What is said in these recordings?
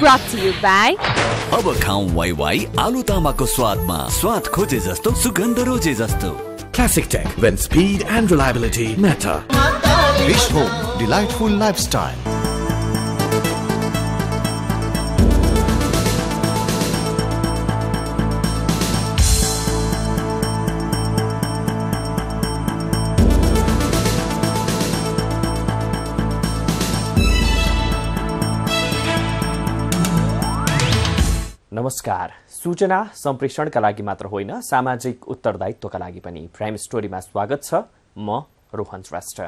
Brought to you by अब खाऊं Y Y आलु तामाको स्वादमा स्वाद खोजे जस्तो सुगन्ध रोजे जस्तो Classic Tech, when speed and reliability matter. Wish Home, delightful lifestyle. नमस्कार। सूचना सम्प्रेषणका लागि मात्र होइन, सामाजिक उत्तरदायित्वका लागि पनि प्राइम स्टोरीमा स्वागत छ। म रोहन श्रेष्ठ।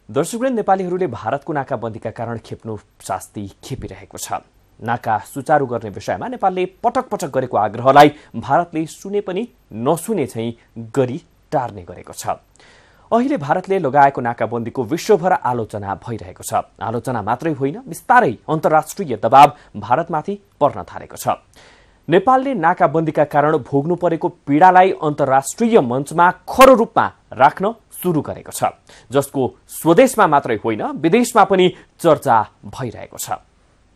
दर्शकवृन्द, नेपालीहरूले भारतको नाकाबन्दीका कारण खेप्नु शास्ति खेपिरहेको छ। नाका सुचारू गर्ने विषयमा नेपालले पटक पटक गरेको आग्रहलाई भारतले सुने पनि नसुने चाहिँ गरी टार्ने गरेको छ। अहिले भारतले लगाएको नाकाबन्दीको विश्वभर आलोचना भइरहेको छ। आलोचना मात्रै होइन, बिस्तारै अन्तर्राष्ट्रिय दबाव भारतमाथि पर्न थालेको छ। नेपालले नाकाबन्दीका कारण भोग्नु परेको पीडालाई अन्तर्राष्ट्रिय मञ्चमा खरो रूपमा राख्न सुरु गरेको छ, जसको स्वदेशमा मात्रै होइन विदेशमा पनि चर्चा भइरहेको छ।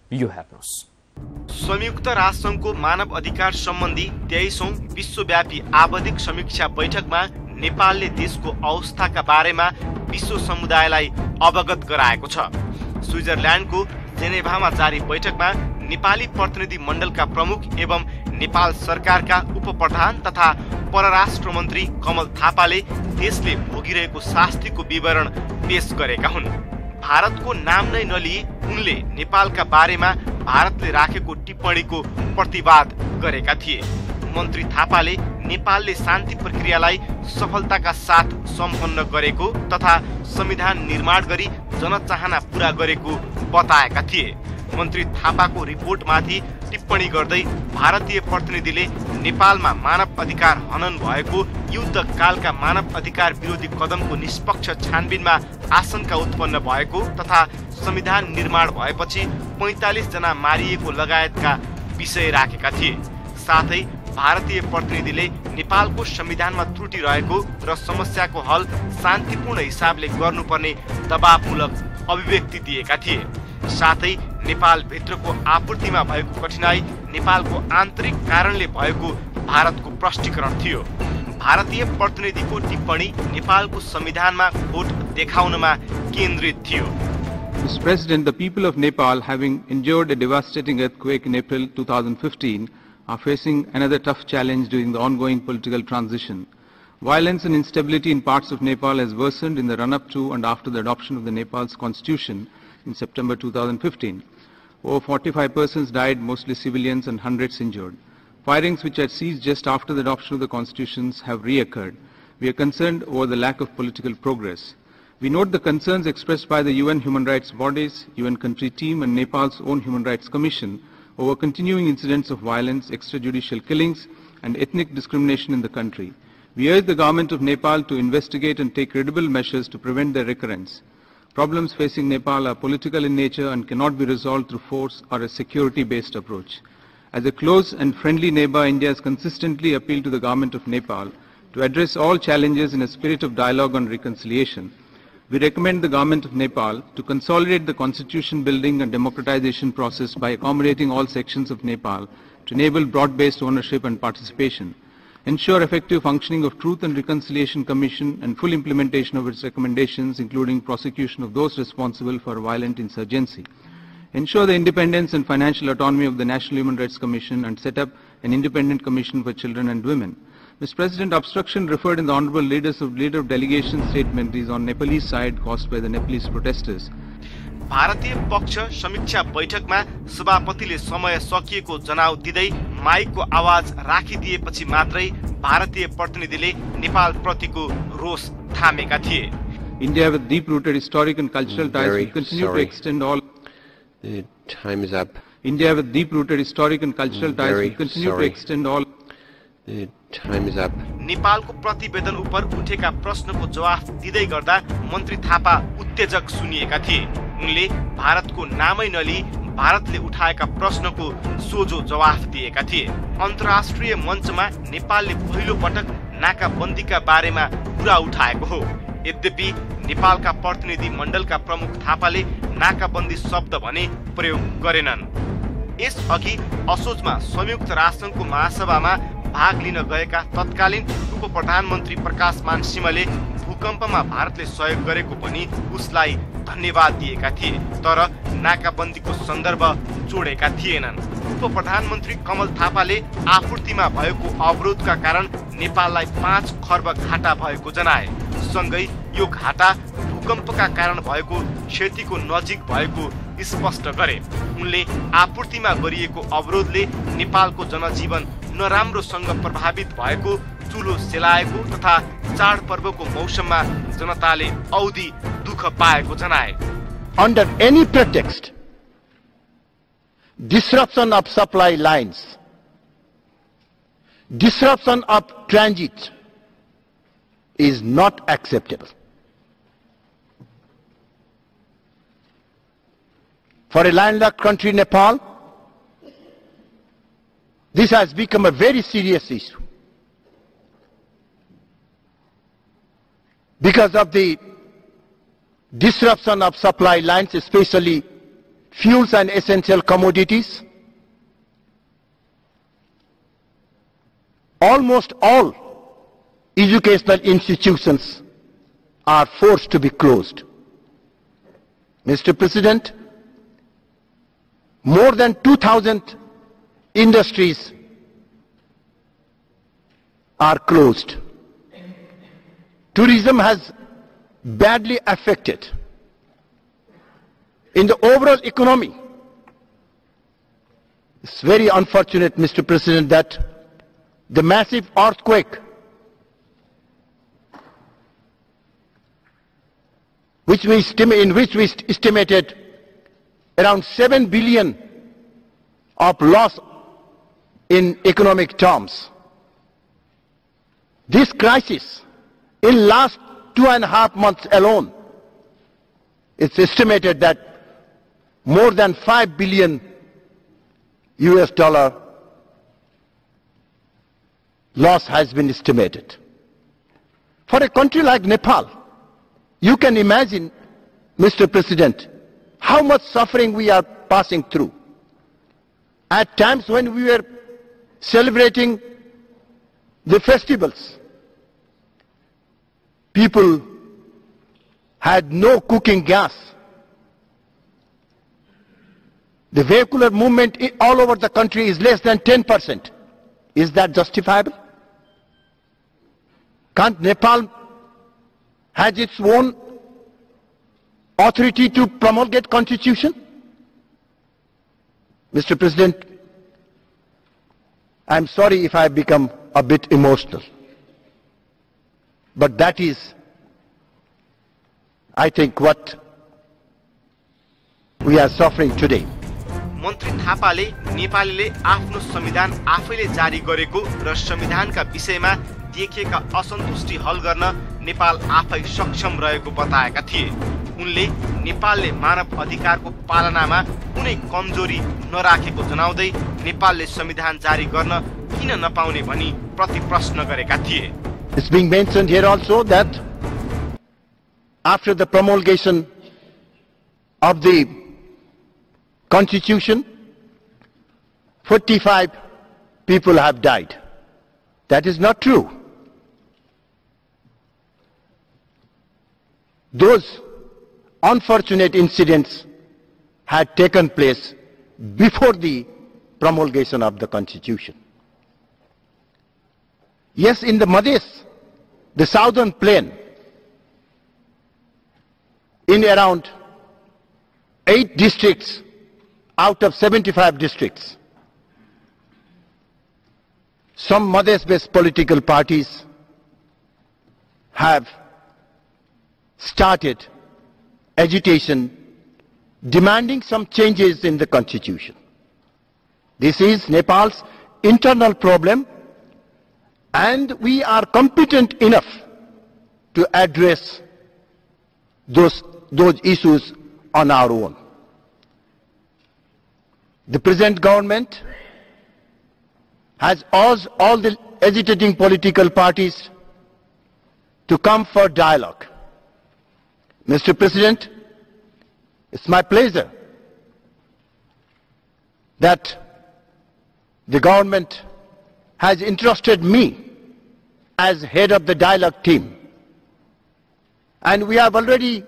यो हेर्नुहोस्। संयुक्त राष्ट्रसङ्घको मानव अधिकार सम्बन्धी 23औं विश्वव्यापी आवधिक समीक्षा बैठकमा नेपालले देशको अवस्थाका बारेमा विश्व समुदायलाई अवगत गराएको छ। स्विजरल्यान्डको जेनेभामा जारी बैठकमा नेपाली प्रतिनिधि मण्डलका प्रमुख एवं नेपाल सरकारका उपप्रधान तथा परराष्ट्र मन्त्री कमल थापाले देशले भोगिरहेको शास्तिको विवरण पेश गरेका हुन्। भारतको नाम नै नलिई उनले नेपालका बारेमा भारतले राखेको टिप्पणीको प्रतिवाद गरेका थिए। मन्त्री थापाले नेपालले शान्ति प्रक्रियालाई सफलताका साथ सम्पन्न गरेको तथा संविधान निर्माण गरी जनचाहना पूरा गरेको बताएका थिए। मन्त्री थापाको रिपोर्टमाथि टिप्पणी गर्दै भारतीय प्रतिनिधिले नेपालमा मानव अधिकार हनन भएको युद्धकालका मानव अधिकार विरोधी कदमको निष्पक्ष छानबिनमा आशंका उत्पन्न भएको तथा संविधान निर्माण भएपछि 45 जना मारिएको लगायतका विषय राखेका थिए। साथै भारतीय प्रतिनिधिले नेपालको संविधानमा त्रुटि रहेको र समस्याको हल शान्तिपूर्ण हिसाबले गर्नुपर्ने दबावमूलक अभिव्यक्ति दिएका थिए। साथै नेपाल भित्रको आपूर्तिमा भएको कठिनाई नेपालको आन्तरिक कारणले भएको भारतको प्रष्टीकरण थियो। भारतीय प्रतिनिधिको टिप्पणी नेपालको संविधानमा खोट देखाउनमा केन्द्रित थियो। Mr. President, the people of Nepal, having endured a devastating earthquake in April 2015, are facing another tough challenge during the ongoing political transition. Violence and instability in parts of Nepal has worsened in the run-up to and after the adoption of the Nepal's constitution in September 2015. Over 45 persons died, mostly civilians, and hundreds injured. Firings which had ceased just after the adoption of the constitutions have reoccurred. We are concerned over the lack of political progress. We note the concerns expressed by the UN human rights bodies, UN country team, and Nepal's own Human Rights Commission over continuing incidents of violence, extrajudicial killings, and ethnic discrimination in the country. We urge the government of Nepal to investigate and take credible measures to prevent their recurrence. Problems facing Nepal are political in nature and cannot be resolved through force or a security-based approach. As a close and friendly neighbor, India has consistently appealed to the government of Nepal to address all challenges in a spirit of dialogue and reconciliation. We recommend the government of Nepal to consolidate the constitution building and democratization process by accommodating all sections of Nepal to enable broad-based ownership and participation. Ensure effective functioning of Truth and Reconciliation Commission and full implementation of its recommendations, including prosecution of those responsible for violent insurgency. Ensure the independence and financial autonomy of the National Human Rights Commission and set up an independent commission for children and women. Mr. President, obstruction referred in the Honorable Leader of Delegation statement is on Nepalese side caused by the Nepalese protesters. भारतीय पक्ष समीक्षा बैठकमा सभापतिले समय सकिएको जनाउ दिँदै माइकको आवाज राखिदिएपछि मात्रै भारतीय प्रतिनिधिले नेपाल प्रतिको रोष थामेका थिए। India with deep-rooted historic and cultural ties will continue to extend all. The time is up. India with deep-rooted historic and cultural ties will continue to extend all. The time is up. नेपालको प्रतिवेदन उपर उठेका प्रश्नको जवाफ दिँदै गर्दा मन्त्री थापा उत्तेजक सुनिएका थिए। उनले भारतको नामै नलिई भारतले उठाएका प्रश्नको सोझो जवाफ दिएका थिए। अन्तर्राष्ट्रिय मञ्चमा नेपालले पहिलो पटक नाकाबन्दीका बारेमा कुरा उठाएको हो। यद्यपि नेपालका प्रतिनिधि मण्डलका प्रमुख थापाले नाकाबन्दी शब्द भने प्रयोग गरेनन्। यसअघि असोजमा संयुक्त राष्ट्रसङ्घको महासभामा भाग लिन गएका तत्कालीन उप प्रधानमन्त्री प्रकाशमान सिंहले भूकम्पमा भारतले सहयोग गरेको पनि उसलाई धन्यवाद दिएका थिए, तर नाकाबन्दीको सन्दर्भ जोडेका थिएनन्। उप प्रधानमन्त्री कमल थापाले आपूर्तिमा भएको अवरोधका कारण नेपाललाई 5 खर्ब घाटा भएको जनाए। सँगै यो घाटा भूकम्पका कारण भएको क्षतिको नजिक भएको स्पष्ट गरे। उनले आपूर्तिमा गरिएको अवरोधले नेपालको जनजीवन नराम्रोसँग प्रभावित भएको, चुलो सेलाएको तथा चाडपर्वको मौसममा जनताले औधी दुःख पाएको जनाए। Under any pretext, disruption of supply lines, disruption of transit is not acceptable. For a landlocked country, Nepal, this has become a very serious issue because of the disruption of supply lines, especially fuels and essential commodities. Almost all educational institutions are forced to be closed. Mr. President, more than 2,000 industries are closed. Tourism has badly affected. In the overall economy, it's very unfortunate, Mr. President, that the massive earthquake in which we estimated around 7 billion of loss in economic terms. This crisis in last 2.5 months alone, it's estimated that more than $5 billion loss has been estimated. For a country like Nepal, you can imagine, Mr. President, how much suffering we are passing through. At times when we were celebrating the festivals, people had no cooking gas. The vehicular movement all over the country is less than 10%. Is that justifiable? Can't Nepal have its own authority to promulgate constitution? Mr. President, I'm sorry if I have become a bit emotional, but that is, I think, what we are suffering today. मन्त्री थापाले नेपालीले आफ्नो संविधान आफैले जारी गरेको र संविधानका विषयमा देखिएका असन्तुष्टि हल गर्न नेपाल आफै सक्षम रहेको बताएका थिए। उनले नेपालले मानव अधिकारको पालनामा कुनै कमजोरी नराखेको जनाउँदै नेपालले संविधान जारी गर्न किन नपाउने भनी प्रतिप्रश्न गरेका थिए। It's being mentioned here also that after the promulgation of the Constitution, 45 people have died. That is not true. Those unfortunate incidents had taken place before the promulgation of the Constitution. Yes, in the Madhes, the southern plain, in around 8 districts out of 75 districts, some Madhes-based political parties have started agitation demanding some changes in the Constitution. This is Nepal's internal problem, and we are competent enough to address those issues on our own. The present government has urged all the agitating political parties to come for dialogue. Mr. President, it's my pleasure that the government has entrusted me as head of the dialogue team. And we have already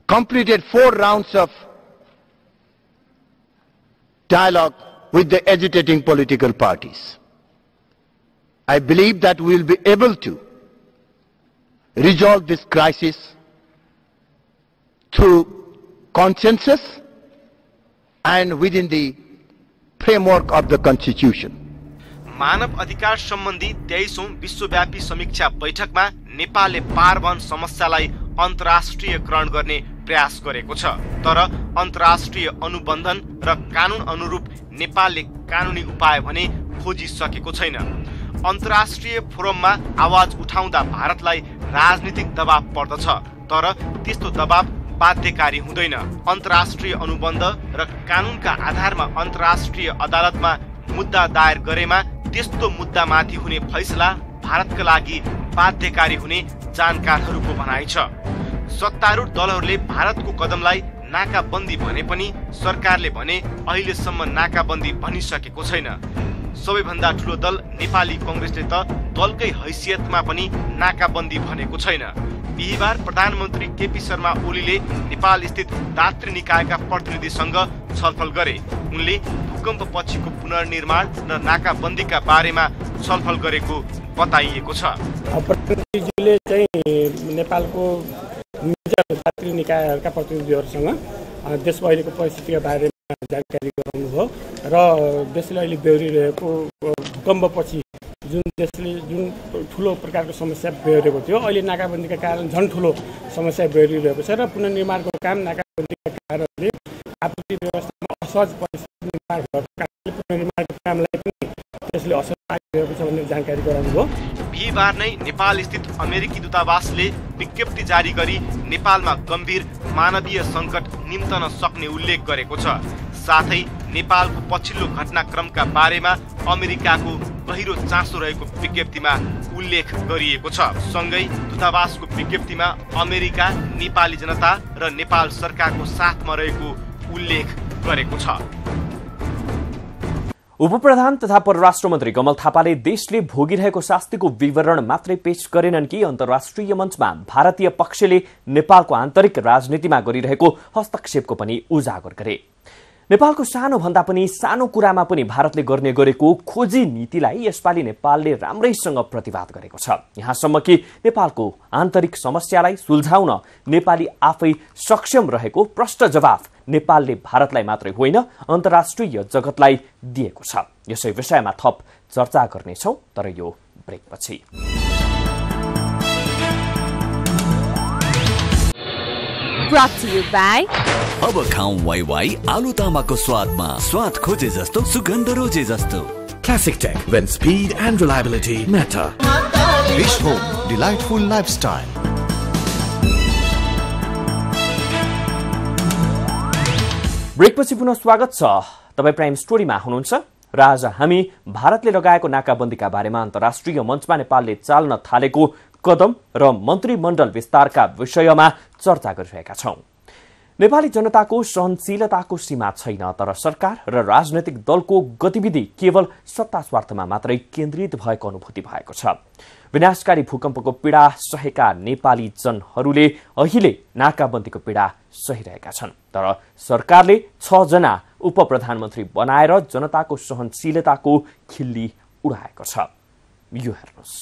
completed 4 rounds of dialogue with the agitating political parties. I believe that we will be able to resolve this crisis through consensus and within the framework of the Constitution. मानव अधिकार सम्बन्धी 23औं विश्वव्यापी समीक्षा बैठकमा नेपालले पारवन समस्यालाई अन्तर्राष्ट्रियकरण गर्ने प्रयास गरेको छ। तर अन्तर्राष्ट्रिय अनुबन्धन र कानून अनुरूप नेपालले कानूनी उपाय भने खोजिसकेको छैन। अन्तर्राष्ट्रिय फोरममा आवाज उठाउँदा भारतलाई राजनीतिक दबाव पर्दछ, तर त्यस्तो दबाव बाध्यकारी हुँदैन। अन्तर्राष्ट्रिय अनुबन्ध र कानूनका आधारमा अन्तर्राष्ट्रिय अदालतमा मुद्दा दायर गरेमा त्यस्तो मुद्दामाथि हुने फैसला भारतका लागि बाध्यकारी हुने जानकारहरूको भनाइ छ। सत्तारूढ दलहरूले भारतको कदमलाई नाकाबन्दी भने पनि सरकारले भने अहिलेसम्म नाकाबन्दी भनिसकेको छैन। सबैभन्दा ठुलो दल नेपाली कांग्रेसले त दलकै हैसियतमा पनि नाकाबन्दी भनेको छैन। बिहिबार प्रधानमन्त्री केपी शर्मा ओलीले नेपाल स्थित दात्री निकायका प्रतिनिधिसँग छलफल गरे। उनले भूकम्प पछिको पुनर्निर्माण र नाकाबन्दीका बारेमा छलफल गरेको बताइएको छ। प्रतिनिधिले चाहिँ नेपालको दात्री निकायहरूका प्रतिनिधिहरूसँग देशको अहिलेको परिस्थितिका बारेमा जानकारी गराउनुभयो र देशले अहिले बेहोरिरहेको भूकम्पपछि जुन ठुलो प्रकारको समस्या बेहोरेको थियो, अहिले नाकाबन्दीका कारण झन् ठुलो समस्या बेहोरिरहेको छ र पुनर्निर्माणको काम नाकाबन्दीका कारणले आपूर्ति व्यवस्थामा असहज परिस्थिति निर्माण भएको कारणले पुनर्निर्माणको कामलाई पनि त्यसले असर पारिरहेको छ भन्ने जानकारी गराउनुभयो। बिहिबार नै नेपाल स्थित अमेरिकी दूतावासले विज्ञप्ति जारी गरी नेपालमा गम्भीर मानवीय सङ्कट निम्तन सक्ने उल्लेख गरेको छ। साथै नेपालको पछिल्लो घटनाक्रमका बारेमा अमेरिकाको गहिरो चासो रहेको विज्ञप्तिमा उल्लेख गरिएको छ। सँगै दूतावासको विज्ञप्तिमा अमेरिका नेपाली जनता र नेपाल सरकारको साथमा रहेको उल्लेख गरेको छ। उपप्रधान तथा परराष्ट्र मन्त्री कमल थापाले देशले भोगिरहेको शास्तिको विवरण मात्रै पेश गरेनन् कि अन्तर्राष्ट्रिय मञ्चमा भारतीय पक्षले नेपालको आन्तरिक राजनीतिमा गरिरहेको हस्तक्षेपको पनि उजागर गरे। नेपालको सानो भन्दा पनि सानो कुरामा पनि भारतले गर्ने गरेको खोजी नीतिलाई यसपालि नेपालले राम्रैसँग प्रतिवाद गरेको छ। यहाँसम्म कि नेपालको आन्तरिक समस्यालाई सुल्झाउन नेपाली आफै सक्षम रहेको प्रष्ट जवाफ नेपालले भारतलाई मात्रै होइन अन्तर्राष्ट्रिय जगतलाई दिएको छ। यसै विषयमा थप चर्चा गर्नेछौं, तर यो ब्रेकपछि। Brought to you by अब खाऊं वाई आलु तामाको स्वादमा स्वाद खोजे जस्तो सुगन्ध रोजे जस्तो। Classic Tech, when speed and reliability matter. Wish Home, delightful lifestyle. ब्रेकपछि पुनः स्वागत छ। तपाई प्राइम स्टोरीमा हुनुहुन्छ र आज हामी भारतले लगाएको नाकाबन्दीका बारेमा अन्तर्राष्ट्रिय मञ्चमा नेपालले चाल्न थालेको कदम र मन्त्रीमण्डल विस्तारका विषयमा चर्चा गरिरहेका छौं। नेपाली जनताको सहनशीलताको सीमा छैन, तर सरकार र राजनैतिक दलको गतिविधि केवल सत्ता स्वार्थमा मात्रै केन्द्रित भएको अनुभूति भएको छ। विनाशकारी भूकम्पको पीडा सहेका नेपाली जनहरूले अहिले नाकाबन्दीको पीडा सहिरहेका छन्, तर सरकारले 6 जना उपप्रधानमन्त्री बनाएर जनताको सहनशीलताको खिल्ली उडाएको छ। यो हेर्नुस्।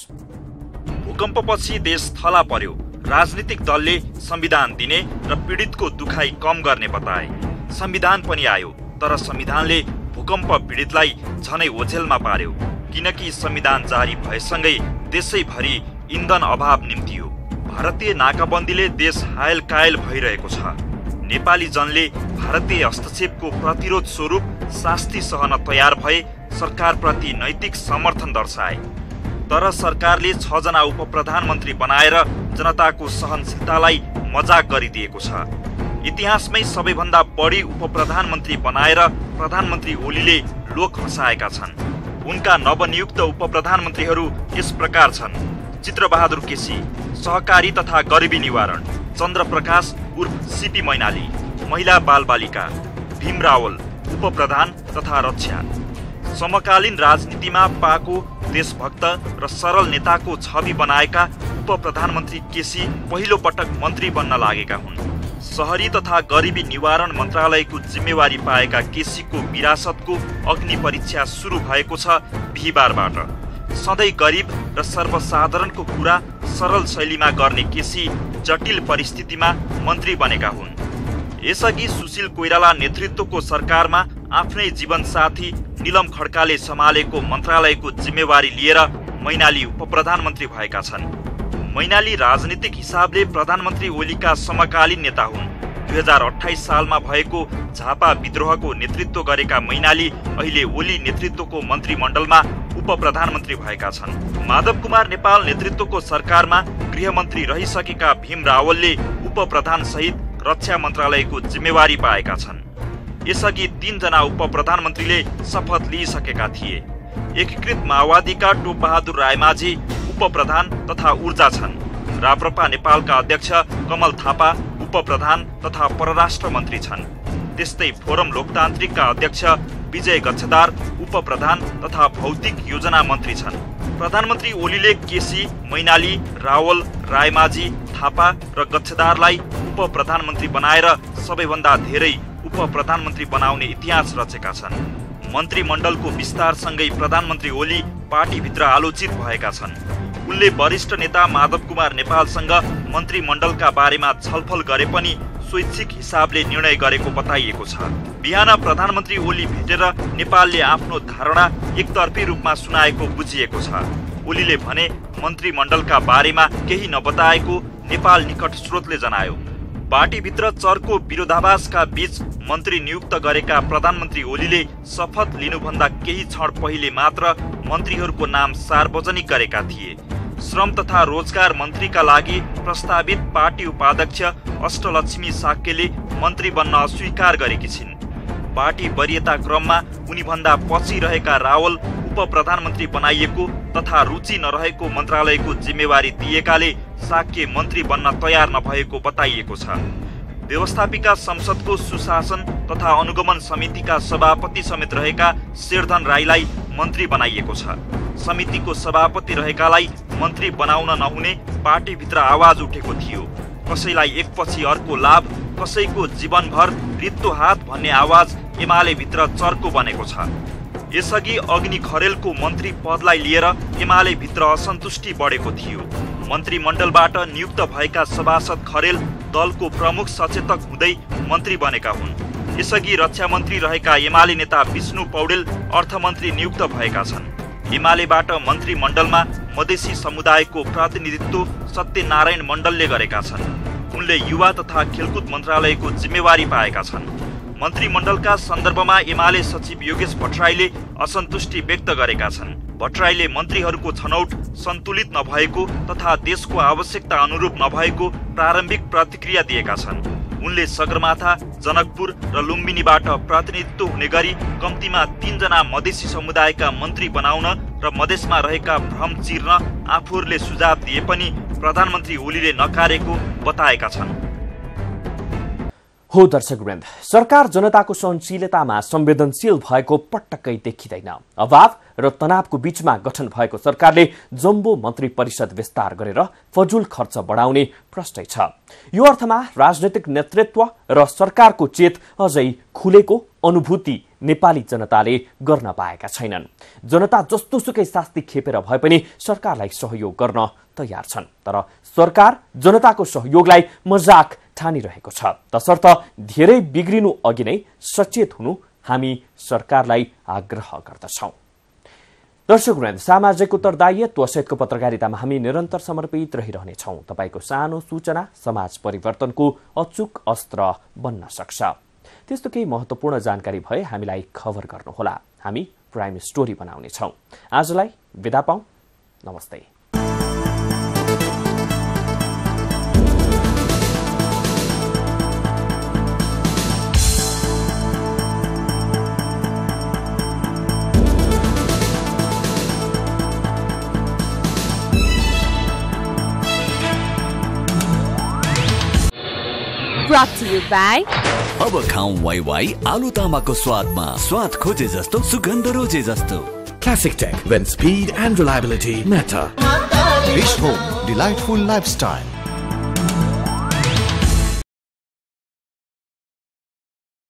भूकम्पपछि देश थला पर्यो। राजनीतिक दलले संविधान दिने र पीडितको दुखाइ कम गर्ने बताए। संविधान पनि आयो, तर संविधानले भूकम्प पीडितलाई झनै ओझेलमा पार्यो, किनकि संविधान जारी भएसँगै देशैभरि इन्धन अभाव निम्तियो। भारतीय नाकाबन्दीले देश हायल कायल भइरहेको छ। नेपाली जनले भारतीय हस्तक्षेपको प्रतिरोध स्वरूप शास्ति सहन तयार भए सरकारप्रति नैतिक समर्थन दर्शाए। तर सरकारले 6 जना उपप्रधानमन्त्री बनाएर जनताको सहनशीलतालाई मजाक गरिदिएको छ। इतिहासमै सबैभन्दा बढी उपप्रधानमन्त्री बनाएर प्रधानमन्त्री ओलीले लोक हँसाएका छन्। उनका नवनियुक्त उपप्रधानमन्त्रीहरू यस प्रकार छन्: चित्रबहादुर केसी, सहकारी तथा गरिबी निवारण; चन्द्रप्रकाश उर्फ सीपी मैनाली, महिला बालबालिका; भीम रावल, उपप्रधान तथा रक्षा। समकालीन राजनीतिमा पाको देशभक्त र सरल नेताको छवि बनाएका उपप्रधानमन्त्री केसी पहिलो पटक मन्त्री बन्न लागेका हुन्। शहरी तथा गरिबी निवारण मन्त्रालयको जिम्मेवारी पाएका केसीको विरासतको अग्नि परीक्षा सुरु भएको छ बिहीबारबाट। सधैँ गरिब र सर्वसाधारणको कुरा सरल शैलीमा गर्ने केसी जटिल परिस्थितिमा मन्त्री बनेका हुन्। यसअघि सुशील कोइराला नेतृत्वको सरकारमा आफ्नै जीवनसाथी निलम खड्काले सम्हालेको मन्त्रालयको जिम्मेवारी लिएर मैनाली उपप्रधानमन्त्री भएका छन्। मैनाली राजनीतिक हिसाबले प्रधानमन्त्री ओलीका समकालीन नेता हुन्। 2028 सालमा भएको झापा विद्रोहको नेतृत्व गरेका मैनाली अहिले ओली नेतृत्वको मन्त्रीमण्डलमा उपप्रधानमन्त्री भएका छन्। माधव कुमार नेपाल नेतृत्वको सरकारमा गृहमन्त्री रहिसकेका भीम रावलले उपप्रधान सहित रक्षा मन्त्रालयको जिम्मेवारी पाएका छन्। यसअघि 3 जना उपप्रधानमन्त्रीले शपथ लिइसकेका थिए। एकीकृत माओवादीका टोपबहादुर रायमाझी उपप्रधान तथा ऊर्जा छन्। राप्रपा नेपालका अध्यक्ष कमल थापा उपप्रधान तथा परराष्ट्र मन्त्री छन्। त्यस्तै फोरम लोकतान्त्रिकका अध्यक्ष विजय गच्छदार उपप्रधान तथा भौतिक योजना मन्त्री छन्। प्रधानमन्त्री ओलीले केसी, मैनाली, रावल, रायमाझी, थापा र गच्छदारलाई उपप्रधानमन्त्री बनाएर सबैभन्दा धेरै उपप्रधानमन्त्री बनाउने इतिहास रचेका छन्। मन्त्रीमण्डलको विस्तारसँगै प्रधानमन्त्री ओली पार्टीभित्र आलोचित भएका छन्। उनले वरिष्ठ नेता माधव कुमार नेपालसँग मन्त्रीमण्डलका बारेमा छलफल गरे पनि स्वैच्छिक हिसाबले निर्णय गरेको बताइएको छ। बिहान प्रधानमन्त्री ओली भेटेर नेपालले आफ्नो धारणा एकतर्फी रूपमा सुनाएको बुझिएको छ। ओलीले भने मन्त्रीमण्डलका बारेमा केही नबताएको नेपाल निकट स्रोतले जनायो। पार्टीभित्र चर्को विरोधाभासका बीच मन्त्री नियुक्त गरेका प्रधानमन्त्री ओलीले शपथ लिनुभन्दा केही क्षण पहिले मात्र मन्त्रीहरूको नाम सार्वजनिक गरेका थिए। श्रम तथा रोजगार मन्त्रीका लागि प्रस्तावित पार्टी उपाध्यक्ष अष्टलक्ष्मी साक्यले मन्त्री बन्न अस्वीकार गरेकी छिन्। पार्टी वरियता क्रममा उनीभन्दा पछि रहेका रावल उपप्रधानमन्त्री बनाइएको तथा रुचि नरहेको मन्त्रालयको जिम्मेवारी दिएकाले साक्य मन्त्री बन्न तयार नभएको बताइएको छ। व्यवस्थापिका संसदको सुशासन तथा अनुगमन समितिका सभापति समेत रहेका शेरधन राईलाई मन्त्री बनाइएको छ। समितिको सभापति रहेकालाई मन्त्री बनाउन नहुने पार्टीभित्र आवाज उठेको थियो। कसैलाई एकपछि अर्को लाभ, कसैको जीवनभर रित्तो हात भन्ने आवाज एमाले भित्र चर्को बनेको छ। यसअघि अग्नि खरेलको मन्त्री पदलाई लिएर एमाले भित्र असन्तुष्टि बढेको थियो। मन्त्रीमण्डलबाट नियुक्त भएका सभासद खरेल दलको प्रमुख सचेतक हुँदै मन्त्री बनेका हुन्। यसअघि रक्षा मन्त्री रहेका एमाले नेता विष्णु पौडेल अर्थमन्त्री नियुक्त भएका छन्। एमालेबाट मन्त्रीमण्डलमा मधेसी समुदायको प्रतिनिधित्व सत्यनारायण मण्डलले गरेका छन्। उनले युवा तथा खेलकुद मन्त्रालयको जिम्मेवारी पाएका छन्। मन्त्रीमण्डलका सन्दर्भमा एमाले सचिव योगेश भट्टराईले असन्तुष्टि व्यक्त गरेका छन्। भट्टराईले मन्त्रीहरूको छनौट सन्तुलित नभएको तथा देशको आवश्यकता अनुरूप नभएको प्रारम्भिक प्रतिक्रिया दिएका छन्। उनले सगरमाथा, जनकपुर र लुम्बिनीबाट प्रतिनिधित्व हुने गरी कम्तीमा 3 जना मधेसी समुदायका मन्त्री बनाउन र मधेसमा रहेका भ्रम चिर्न आफूहरूले सुझाव दिए पनि प्रधानमन्त्री ओलीले नकारेको बताएका छन्। हो दर्शकवृन्द, सरकार जनताको सहनशीलतामा संवेदनशील भएको पटक्कै देखिँदैन। अभाव र तनावको बीचमा गठन भएको सरकारले जम्बो मन्त्री परिषद विस्तार गरेर फजुल खर्च बढाउने प्रश्नै छ। यो अर्थमा राजनैतिक नेतृत्व र सरकारको चेत अझै खुलेको अनुभूति नेपाली जनताले गर्न पाएका छैनन्। जनता जस्तोसुकै शास्ति खेपेर भए पनि सरकारलाई सहयोग गर्न तयार छन्, तर सरकार जनताको सहयोगलाई मजाक ठानिरहेको छ। तसर्थ धेरै बिग्रिनु अघि नै सचेत हुनु हामी सरकारलाई आग्रह गर्दछौं। दर्शकवृन्द, सामाजिक उत्तरदायित्व सहितको पत्रकारितामा हामी निरन्तर समर्पित रहिरहनेछौं। तपाईको सानो सूचना समाज परिवर्तनको अचूक अस्त्र बन्न सक्छ। त्यस्तो केही महत्त्वपूर्ण जानकारी भए हामीलाई खबर गर्नुहोला। हामी प्राइम स्टोरी बनाउनेछौं। आजलाई बिदा पाऊँ। नमस्ते। Brought to you by अब खाऊं वाई आलु तामाको स्वादमा स्वाद खोजे जस्तो सुगन्ध रोजे जस्तो Classic Tech, when speed and reliability matter. Wish Home, delightful lifestyle.